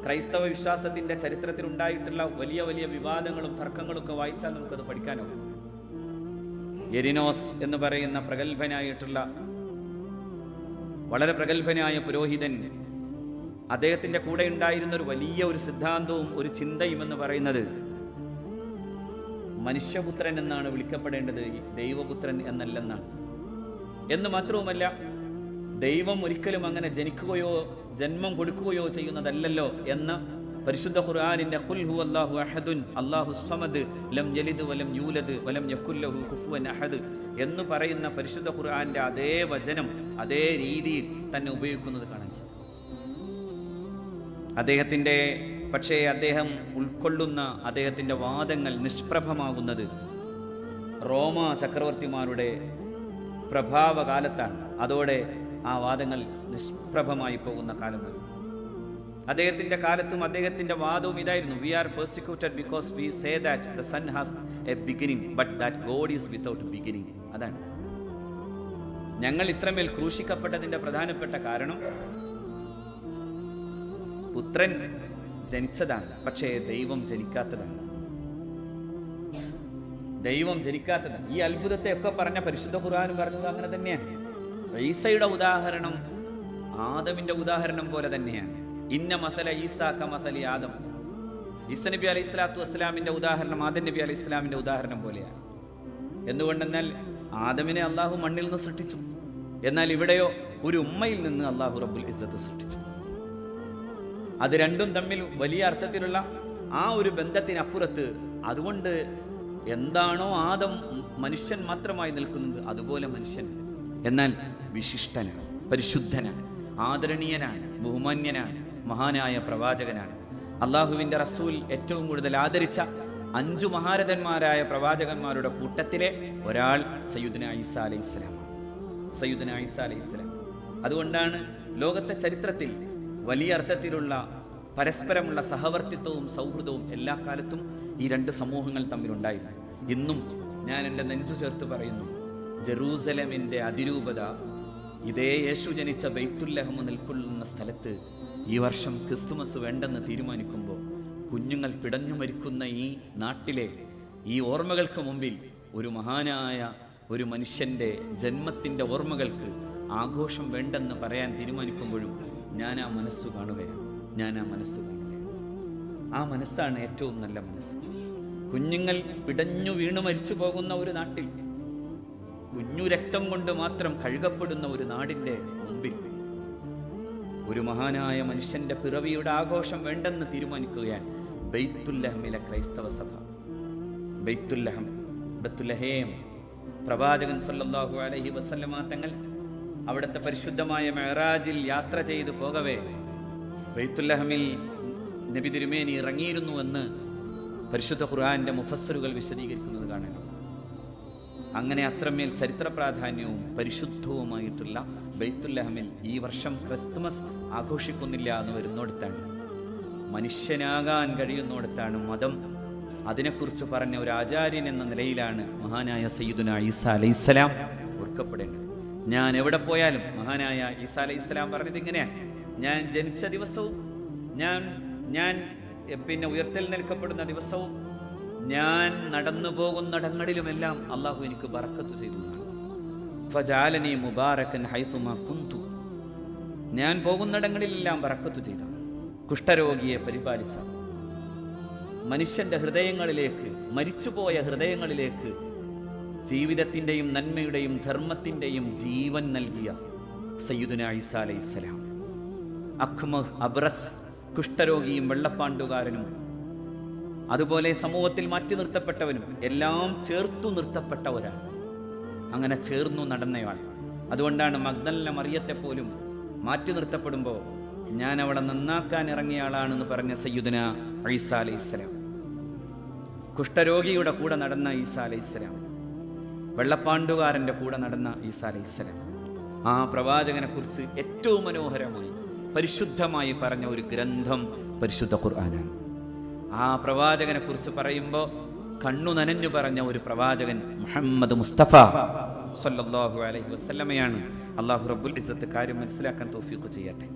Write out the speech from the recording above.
ക്രൈസ്തവ വിശ്വാസത്തിന്റെ ചരിത്രത്തിൽ ഉണ്ടായിട്ടുള്ള വലിയ വലിയ വിവാദങ്ങളും തർക്കങ്ങളും ഒക്കെ വായിച്ചാൽ നമുക്കത് പഠിക്കാനാവും. എരിനോസ് എന്ന് പറയുന്ന പ്രഗത്ഭനായിട്ടുള്ള വളരെ പ്രഗത്ഭനായ പുരോഹിതൻ, അദ്ദേഹത്തിന്റെ കൂടെ ഉണ്ടായിരുന്ന ഒരു വലിയ ഒരു സിദ്ധാന്തവും ഒരു ചിന്തയും എന്ന് പറയുന്നത് മനുഷ്യപുത്രൻ എന്നാണ് വിളിക്കപ്പെടേണ്ടത്, ദൈവപുത്രൻ എന്നല്ലെന്നാണ്. എന്ന് മാത്രവുമല്ല, ദൈവം ഒരിക്കലും അങ്ങനെ ജനിക്കുകയോ ജന്മം കൊടുക്കുകയോ ചെയ്യുന്നതല്ലല്ലോ എന്ന് പരിശുദ്ധ ഖുർആനിന്റെ ഖുൽ ഹുവല്ലാഹു അഹദുൻ അല്ലാഹു സ്വമദ് ലം യലിദ് വലം യൂലദ് വലം യകുൽ ലഹു കുഫുവൻ അഹദ് എന്ന് പറയുന്ന പരിശുദ്ധ ഖുർആന്റെ അതേ വചനം അതേ രീതിയിൽ തന്നെ ഉപയോഗിക്കുന്നത് കാണാൻ സാധിക്കും. പക്ഷേ അദ്ദേഹം ഉൾക്കൊള്ളുന്ന അദ്ദേഹത്തിന്റെ വാദങ്ങൾ നിഷ്പ്രഭമാകുന്നത് റോമ ചക്രവർത്തിമാരുടെ പ്രഭാവകാലത്താണ്. അതോടെ ആ വാദങ്ങൾ നിഷ്പ്രഭമായി പോകുന്ന കാലം വരും. അദ്ദേഹത്തിന്റെ കാലത്തും അദ്ദേഹത്തിന്റെ വാദവും ഇതായിരുന്നു: we are persecuted because we say that the sun has a beginning but that God is without beginning. അതാണ് ഞങ്ങൾ ഇത്രമേൽ ക്രൂശിക്കപ്പെട്ടതിന്റെ പ്രധാനപ്പെട്ട കാരണം. പുത്രൻ ജനിച്ചതാണ്, പക്ഷേ ദൈവം ജനിക്കാത്തതാണ്. ഈ അത്ഭുതത്തെ ഒക്കെ പറഞ്ഞ പരിശുദ്ധ ഖുർആൻ പറഞ്ഞത് അങ്ങനെ തന്നെയാണ്. ഈസയുടെ ഉദാഹരണം ആദമിന്റെ ഉദാഹരണം പോലെ തന്നെയാണ്. ഇന്ന മസല ഈസാ കമസലി ആദം. ഈസ നബി അലൈഹി സ്വലാത്തു വസ്സലാമിന്റെ ഉദാഹരണം ആദം നബി അലൈഹി സ്വലാമിന്റെ ഉദാഹരണം പോലെയാണ്. എന്തുകൊണ്ടെന്നാൽ ആദമിനെ അള്ളാഹു മണ്ണിൽ നിന്ന് സൃഷ്ടിച്ചു, എന്നാൽ ഇവിടെയോ ഒരു ഉമ്മയിൽ നിന്ന് അള്ളാഹു റബ്ബുൽ ഇസ്സത്ത് സൃഷ്ടിച്ചു. അത് രണ്ടും തമ്മിൽ വലിയ അർത്ഥത്തിലുള്ള ആ ഒരു ബന്ധത്തിനപ്പുറത്ത്, അതുകൊണ്ട് എന്താണോ ആദം മനുഷ്യൻ മാത്രമായി നിൽക്കുന്നത് അതുപോലെ മനുഷ്യൻ, എന്നാൽ വിശിഷ്ടനാണ്, പരിശുദ്ധനാണ്, ആദരണീയനാണ്, ബഹുമാന്യനാണ്, മഹാനായ പ്രവാചകനാണ്. അള്ളാഹുവിന്റെ റസൂൽ ഏറ്റവും കൂടുതൽ ആദരിച്ച 5 മഹാരഥന്മാരായ പ്രവാചകന്മാരുടെ കൂട്ടത്തിലെ ഒരാൾ സയ്യിദുന ഈസാ അലൈഹിസ്സലാം. അതുകൊണ്ടാണ് ലോകത്തെ ചരിത്രത്തിൽ വലിയ അർത്ഥത്തിലുള്ള പരസ്പരമുള്ള സഹവർത്തിത്വവും സൗഹൃദവും എല്ലാ കാലത്തും ഈ 2 സമൂഹങ്ങൾ തമ്മിലുണ്ടായിരുന്നു. ഇന്നും ഞാൻ എൻ്റെ നെഞ്ചു ചേർത്ത് പറയുന്നു, ജെറൂസലമിൻ്റെ അതിരൂപത ഇതേ യേശു ജനിച്ച ബൈത്തുല്ലഹം നിൽക്കുന്ന സ്ഥലത്ത് ഈ വർഷം ക്രിസ്തുമസ് വേണ്ടെന്ന് തീരുമാനിക്കുമ്പോൾ കുഞ്ഞുങ്ങൾ പിടഞ്ഞു മരിക്കുന്ന ഈ നാട്ടിലെ ഈ ഓർമ്മകൾക്ക് മുമ്പിൽ ഒരു മഹാനായ ഒരു മനുഷ്യൻ്റെ ജന്മത്തിൻ്റെ ഓർമ്മകൾക്ക് ആഘോഷം വേണ്ടെന്ന് പറയാൻ തീരുമാനിക്കുമ്പോഴും ഞാൻ ആ മനസ്സു കാണുകയാണ്. ആ മനസ്സാണ് ഏറ്റവും നല്ല മനസ്സ്. കുഞ്ഞുങ്ങൾ പിടഞ്ഞു വീണു മരിച്ചു പോകുന്ന ഒരു നാട്ടിൽ, കുഞ്ഞു രക്തം കൊണ്ട് മാത്രം കഴുകപ്പെടുന്ന ഒരു നാടിൻ്റെ മുമ്പിൽ ഒരു മഹാനായ മനുഷ്യന്റെ പിറവിയുടെ ആഘോഷം വേണ്ടെന്ന് തീരുമാനിക്കുകയാണ് ബൈത്തുല്ലഹമിലെ ക്രൈസ്തവ സഭ. ബൈത്തുല്ലഹേം പ്രവാചകൻ സല്ലല്ലാഹു അലൈഹി വസല്ലമ തങ്ങൾ അവിടുത്തെ പരിശുദ്ധമായ മെഹ്റാജിൽ യാത്ര ചെയ്തു പോകവേ ബൈത്തുല്ലഹമിൽ നബി തിരുമേനി ഇറങ്ങിയിരുന്നു എന്ന് പരിശുദ്ധ ഖുർആന്റെ മുഫസ്സിറുകൾ വിശദീകരിക്കുന്നത് കാണാൻ. അങ്ങനെ അത്രമേൽ ചരിത്ര പ്രാധാന്യവും പരിശുദ്ധവുമായിട്ടുള്ള ബൈത്തുല്ലഹമിൽ ഈ വർഷം ക്രിസ്തുമസ് ആഘോഷിക്കുന്നില്ല എന്ന് വരുന്നിടത്താണ്, മനുഷ്യനാകാൻ കഴിയുന്നിടത്താണ് മതം അതിനെക്കുറിച്ച് പറഞ്ഞ ഒരു ആചാര്യൻ എന്ന നിലയിലാണ് മഹാനായ സയ്യിദുന ഈസാ അലൈഹിസ്സലാം ഓർക്കപ്പെടേണ്ടത്. ഞാൻ എവിടെ പോയാലും മഹാനായ ഈസാ അലൈഹിസ്സലാം പറഞ്ഞത് ഇങ്ങനെയാണ്: ഞാൻ ജനിച്ച ദിവസവും ഞാൻ ഉയർത്തൽ നിൽക്കപ്പെടുന്ന ദിവസവും ഞാൻ നടന്നു പോകുന്നിടങ്ങളിലുമെല്ലാം അള്ളാഹു എനിക്ക് ബറക്കത്ത് ചെയ്തു. ഫജഅലനി മുബാറകൻ ഹൈസുമാ കുന്തു. ഞാൻ പോകുന്നിടങ്ങളിലെല്ലാം ബറക്കത്ത് ചെയ്ത, കുഷ്ഠരോഗിയെ പരിപാലിച്ച, മനുഷ്യന്റെ ഹൃദയങ്ങളിലേക്ക്, മരിച്ചുപോയ ഹൃദയങ്ങളിലേക്ക് ജീവിതത്തിൻ്റെയും നന്മയുടെയും ധർമ്മത്തിൻ്റെയും ജീവൻ നൽകിയ സയ്യിദുന ഈസാ അലൈഹിസ്സലാം. അഖ്മഹ്, അബ്രസ്, കുഷ്ഠരോഗിയും വെള്ളപ്പാണ്ടുകാരനും അതുപോലെ സമൂഹത്തിൽ മാറ്റി നിർത്തപ്പെട്ടവനും എല്ലാം ചേർത്തു നിർത്തപ്പെട്ട ഒരാൾ, അങ്ങനെ ചേർന്നു നടന്നയാൾ. അതുകൊണ്ടാണ് മഗ്ദലന മറിയത്തെ പോലും മാറ്റി നിർത്തപ്പെടുമ്പോൾ ഞാൻ അവളെ നന്നാക്കാൻ ഇറങ്ങിയ ആളാണെന്ന് പറഞ്ഞ സയ്യിദുന ഈസാ അലൈഹിസ്സലാം. കുഷ്ഠരോഗിയുടെ കൂടെ നടന്ന ഈസാ അലൈഹിസ്സലാം, വെള്ളപ്പാണ്ടുകാരൻ്റെ കൂടെ നടന്ന ഈസാ അലൈഹിസ്സലാം. ആ പ്രവാചകനെ കുറിച്ച് ഏറ്റവും മനോഹരമായി പരിശുദ്ധമായി പറഞ്ഞ ഒരു ഗ്രന്ഥം പരിശുദ്ധ ഖുർആനാണ്. ആ പ്രവാചകനെ കുറിച്ച് പറയുമ്പോൾ കണ്ണു നനഞ്ഞു പറഞ്ഞ ഒരു പ്രവാചകൻ മുഹമ്മദ് മുസ്തഫ സല്ലല്ലാഹു അലൈഹി വസല്ലമയാണ്. അല്ലാഹു റബ്ബുൽ ഇസ്സത്ത് കാര്യം മനസ്സിലാക്കാൻ തൗഫീഖ് ചെയ്യട്ടെ.